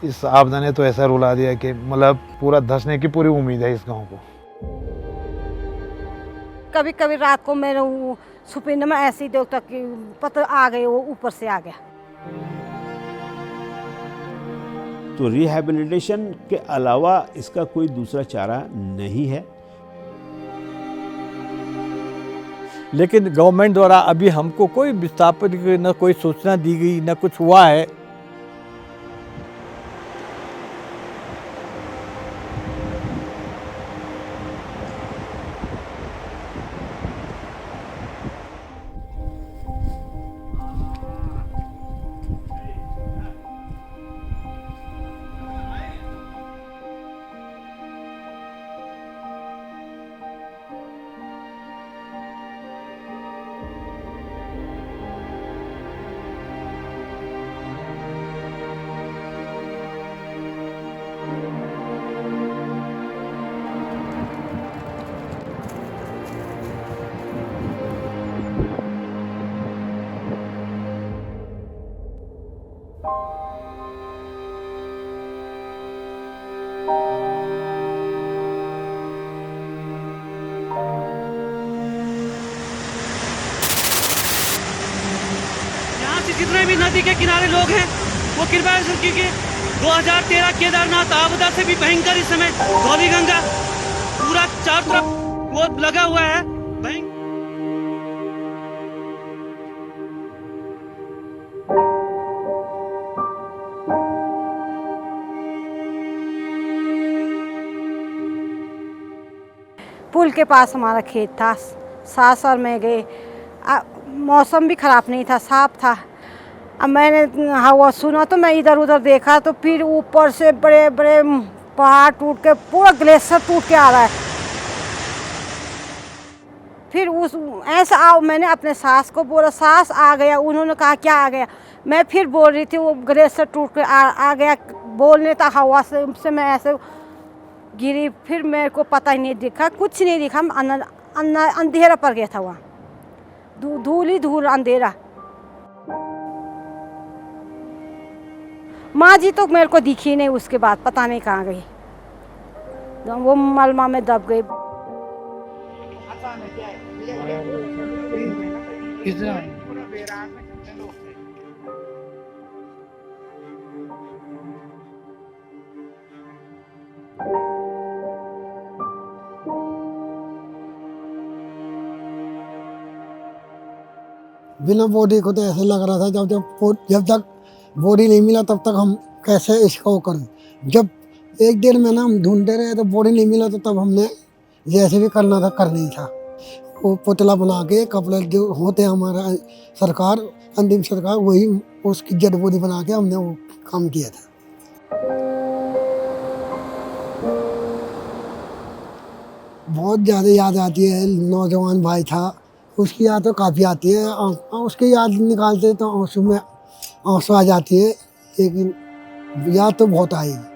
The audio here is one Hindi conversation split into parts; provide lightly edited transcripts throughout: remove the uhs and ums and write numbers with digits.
इस आपदा ने तो ऐसा रुला दिया कि मतलब पूरा धंसने की पूरी उम्मीद है इस गांव को। कभी कभी रात को मेरे सुपिन में ऐसे ही देखता कि पता आ गए, वो ऊपर से आ गया। तो रिहैबिलिटेशन के अलावा इसका कोई दूसरा चारा नहीं है। लेकिन गवर्नमेंट द्वारा अभी हमको कोई विस्थापित की न कोई सूचना दी गई, न कुछ हुआ है। जितने भी नदी के किनारे लोग हैं वो कृपया क्योंकि 2013 केदारनाथ आपदा से भी भयंकर इस समय धौलीगंगा पूरा चारों तरफ वो लगा हुआ है। पुल के पास हमारा खेत था, सास और मैं गए। मौसम भी खराब नहीं था, साफ था। अब मैंने हवा सुना तो मैं इधर उधर देखा तो फिर ऊपर से बड़े बड़े पहाड़ टूट के पूरा ग्लेशियर टूट के आ रहा है। फिर उस ऐसा आओ, मैंने अपने सास को बोला, सास आ गया। उन्होंने कहा क्या आ गया? मैं फिर बोल रही थी वो ग्लेशियर टूट के आ गया। बोलने तक हवा से मैं ऐसे गिरी। फिर मेरे को पता ही नहीं दिखा, कुछ नहीं दिखा। अंधेरा पड़ गया था वहाँ, धूल ही धूल, अंधेरा। माँ जी तो मेरे को दिखी नहीं, उसके बाद पता नहीं कहाँ गई, वो मलमा में दब गई। बिना बॉडी को तो ऐसे लग रहा था जब तक बॉडी नहीं मिला तब तक हम कैसे इसको करें। जब एक डेढ़ महीना हम ढूंढते रहे तो बॉडी नहीं मिला तो तब हमने जैसे भी करना था कर नहीं था। वो पुतला बना के कपड़े जो होते हैं हमारा सरकार, अंतिम सरकार, वही उसकी जड़ बॉडी बना के हमने वो काम किया था। बहुत ज़्यादा याद आती है। नौजवान भाई था, उसकी याद तो काफ़ी आती है। उसकी याद निकालते तो आंसू में आंसू आ जाती है, लेकिन याद तो बहुत आएगी।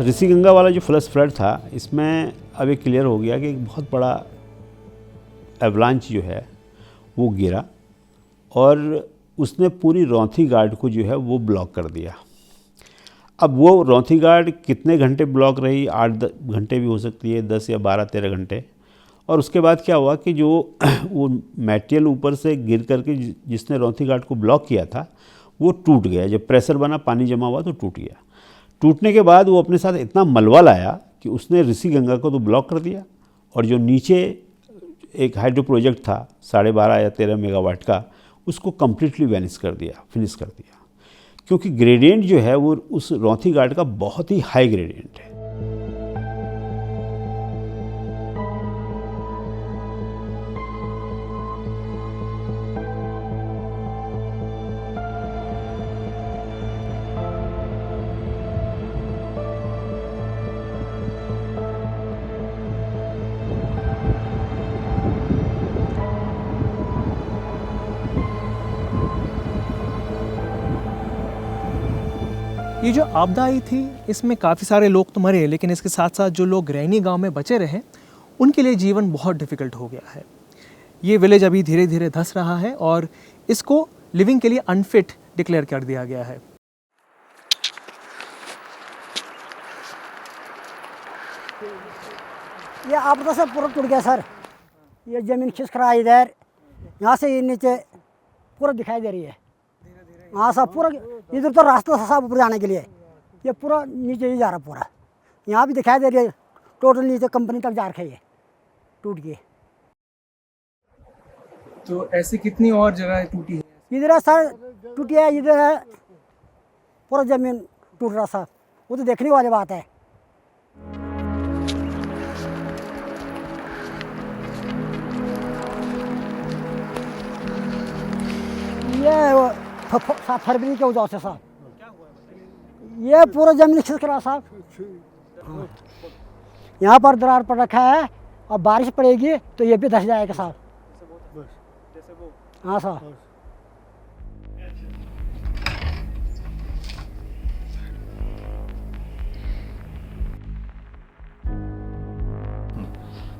ऋषिगंगा वाला जो फ्लश फ्लड था, इसमें अब ये क्लियर हो गया कि एक बहुत बड़ा एवलांच जो है वो गिरा और उसने पूरी रौंथी गार्ड को जो है वो ब्लॉक कर दिया। अब वो रौंथी गार्ड कितने घंटे ब्लॉक रही, 8 घंटे भी हो सकती है, 10 या 12-13 घंटे। और उसके बाद क्या हुआ कि जो वो मटेरियल ऊपर से गिर करके जिसने रौंथी गार्ड को ब्लॉक किया था वो टूट गया। जब प्रेशर बना, पानी जमा हुआ तो टूट गया। टूटने के बाद वो अपने साथ इतना मलबा लाया कि उसने ऋषिगंगा को तो ब्लॉक कर दिया, और जो नीचे एक हाइड्रो प्रोजेक्ट था 12.5 या 13 मेगावाट का, उसको कम्प्लीटली वैनिश कर दिया, फिनिश कर दिया। क्योंकि ग्रेडियंट जो है वो उस रौंथी गार्ड का बहुत ही हाई ग्रेडियंट है। ये जो आपदा आई थी इसमें काफ़ी सारे लोग तो मरे, लेकिन इसके साथ साथ जो लोग रैनी गांव में बचे रहे उनके लिए जीवन बहुत डिफ़िकल्ट हो गया है। ये विलेज अभी धीरे धीरे धंस रहा है और इसको लिविंग के लिए अनफिट डिक्लेयर कर दिया गया है। ये आपदा से पूरा टूट गया सर। ये ज़मीन खिसक रहा है इधर, यहाँ से ये नीचे पूरा दिखाई दे रही है। हाँ सब पूरा इधर तो रास्ता था सब ऊपर जाने के लिए, ये पूरा नीचे ही जा रहा पूरा। यहाँ भी दिखाई दे रही है, टोटल नीचे कंपनी तक जा रखी है टूट के। तो ऐसी कितनी और जगह टूटी है? इधर है सर टूटी है, इधर है पूरा ज़मीन टूट रहा सर, वो तो देखने वाली बात है। ये 7 फरवरी के वजह से साहब ये पूरा ज़मीन खिसक रहा साहब। यहाँ पर दरार पड़ रखा है और बारिश पड़ेगी तो ये भी धस जाएगा साहब। हाँ साहब।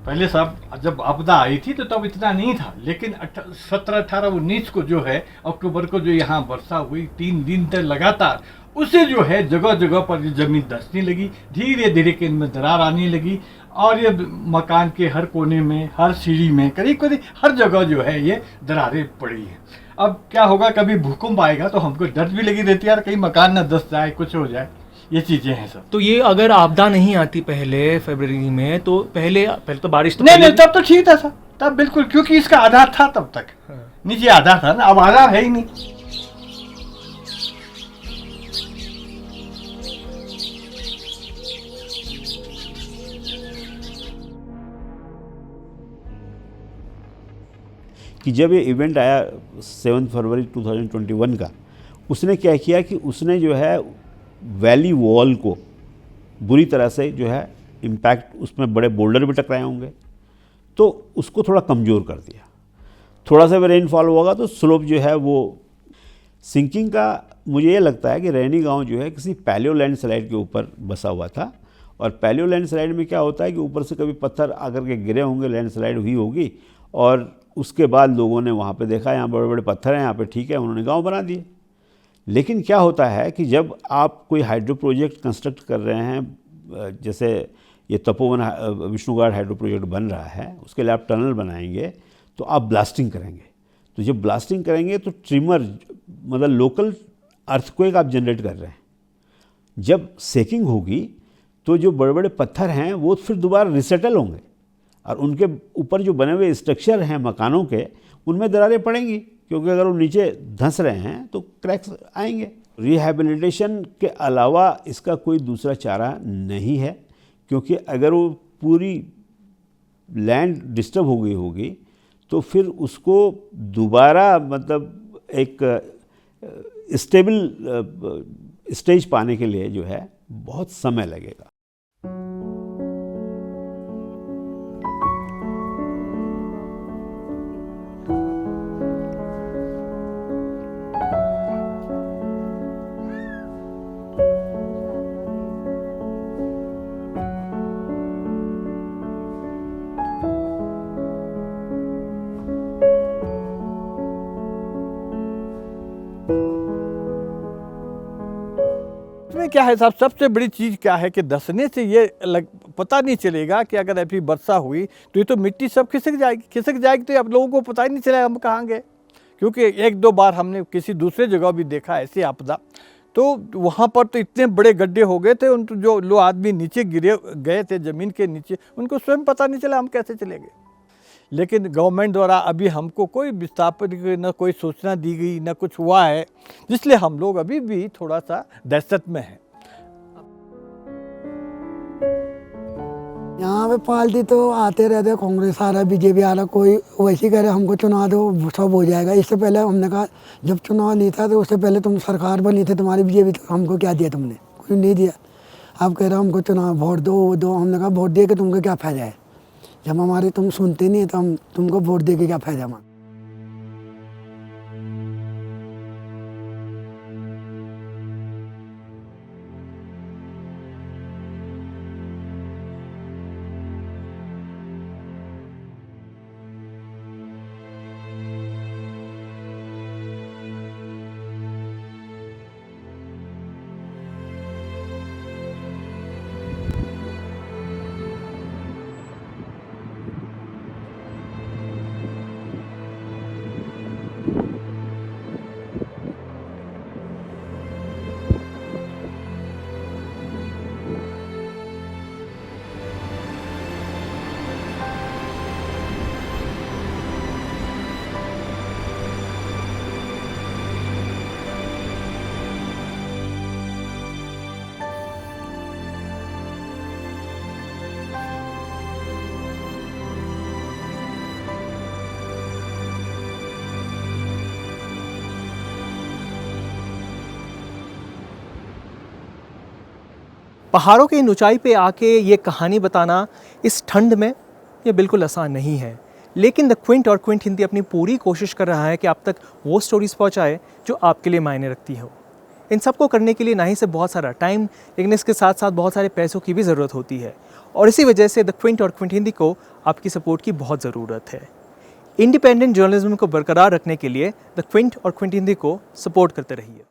पहले साहब जब आपदा आई थी तो तब इतना नहीं था, लेकिन 17, 18, 19 को जो है अक्टूबर को जो यहाँ वर्षा हुई 3 दिन तक लगातार, उससे जो है जगह जगह पर ये जमीन धंसने लगी, धीरे धीरे के इनमें दरार आने लगी और ये मकान के हर कोने में, हर सीढ़ी में, करीब करीब हर जगह जो है ये दरारें पड़ी हैं। अब क्या होगा, कभी भूकंप आएगा तो हमको डर भी लगी रहती है यार कहीं मकान ना धंस जाए, कुछ हो जाए, ये चीजें हैं सब। तो ये अगर आपदा नहीं आती पहले फरवरी में तो पहले तो बारिश तो नहीं तब तो ठीक था सर, तब बिल्कुल, क्योंकि इसका आधार था तब तक। नीचे आधार था ना, अब आधार है ही नहीं। कि जब ये इवेंट आया 7 फरवरी 2021 का, उसने क्या किया कि उसने जो है वैली वॉल को बुरी तरह से जो है इम्पैक्ट, उसमें बड़े बोल्डर भी टकराए होंगे तो उसको थोड़ा कमज़ोर कर दिया। थोड़ा सा भी रेनफॉल होगा तो स्लोप जो है वो सिंकिंग का, मुझे ये लगता है कि रैनी गांव जो है किसी पैलियो लैंडस्लाइड के ऊपर बसा हुआ था। और पैलियो लैंडस्लाइड में क्या होता है कि ऊपर से कभी पत्थर आकर के गिरे होंगे, लैंडस्लाइड हुई होगी और उसके बाद लोगों ने वहाँ पे देखा यहाँ बड़े बड़े पत्थर हैं, यहाँ पे ठीक है, उन्होंने गांव बना दिए। लेकिन क्या होता है कि जब आप कोई हाइड्रो प्रोजेक्ट कंस्ट्रक्ट कर रहे हैं, जैसे ये तपोवन विष्णुघाट हाइड्रो प्रोजेक्ट बन रहा है, उसके लिए आप टनल बनाएंगे तो आप ब्लास्टिंग करेंगे। तो जब ब्लास्टिंग करेंगे तो ट्रिमर, मतलब लोकल अर्थक्वेक आप जनरेट कर रहे हैं। जब सेकिंग होगी तो जो बड़े बड़े पत्थर हैं वो फिर दोबारा रिसेटल होंगे और उनके ऊपर जो बने हुए स्ट्रक्चर हैं मकानों के, उनमें दरारें पड़ेंगी, क्योंकि अगर वो नीचे धंस रहे हैं तो क्रैक्स आएंगे। रिहैबिलिटेशन के अलावा इसका कोई दूसरा चारा नहीं है, क्योंकि अगर वो पूरी लैंड डिस्टर्ब हो गई होगी तो फिर उसको दोबारा मतलब एक स्टेबल स्टेज पाने के लिए जो है बहुत समय लगेगा। क्या है साहब, सबसे बड़ी चीज़ क्या है कि धंसने से ये पता नहीं चलेगा कि अगर ऐसी वर्षा हुई तो ये तो मिट्टी सब खिसक जाएगी तो आप लोगों को पता ही नहीं चलेगा हम कहाँ गए। क्योंकि 1-2 बार हमने किसी दूसरे जगह भी देखा ऐसी आपदा, तो वहाँ पर तो इतने बड़े गड्ढे हो गए थे, उन जो लो आदमी नीचे गए थे ज़मीन के नीचे, उनको स्वयं पता नहीं चला हम कैसे चले गए। लेकिन गवर्नमेंट द्वारा अभी हमको कोई विस्थापन न कोई सूचना दी गई, न कुछ हुआ है, इसलिए हम लोग अभी भी थोड़ा सा दहशत में हैं। यहाँ पे पार्टी तो आते रहते, कांग्रेस आ रहा, बीजेपी आ रहा, कोई वैसे कह रहे हमको चुना दो सब हो जाएगा। इससे पहले हमने कहा जब चुनाव नहीं था तो उससे पहले तुम सरकार बनी थी तुम्हारी बीजेपी, तो हमको क्या दिया तुमने? कुछ नहीं दिया। अब कह रहे हमको चुनाव वोट दो। हमने कहा वोट दे के तुमको क्या फ़ायदा है? जब हमारे तुम सुनते नहीं तो हम तुमको वोट दे के क्या फ़ायदा हमारा? पहाड़ों के इन ऊंचाई पे आके ये कहानी बताना इस ठंड में ये बिल्कुल आसान नहीं है, लेकिन द क्विंट और क्विंट हिंदी अपनी पूरी कोशिश कर रहा है कि आप तक वो स्टोरीज़ पहुंचाए जो आपके लिए मायने रखती हो। इन सबको करने के लिए ना ही से बहुत सारा टाइम, लेकिन इसके साथ साथ बहुत सारे पैसों की भी ज़रूरत होती है, और इसी वजह से द क्विंट और क्विंट हिंदी को आपकी सपोर्ट की बहुत ज़रूरत है। इंडिपेंडेंट जर्नलिज्म को बरकरार रखने के लिए द क्विंट और क्विंट हिंदी को सपोर्ट करते रहिए।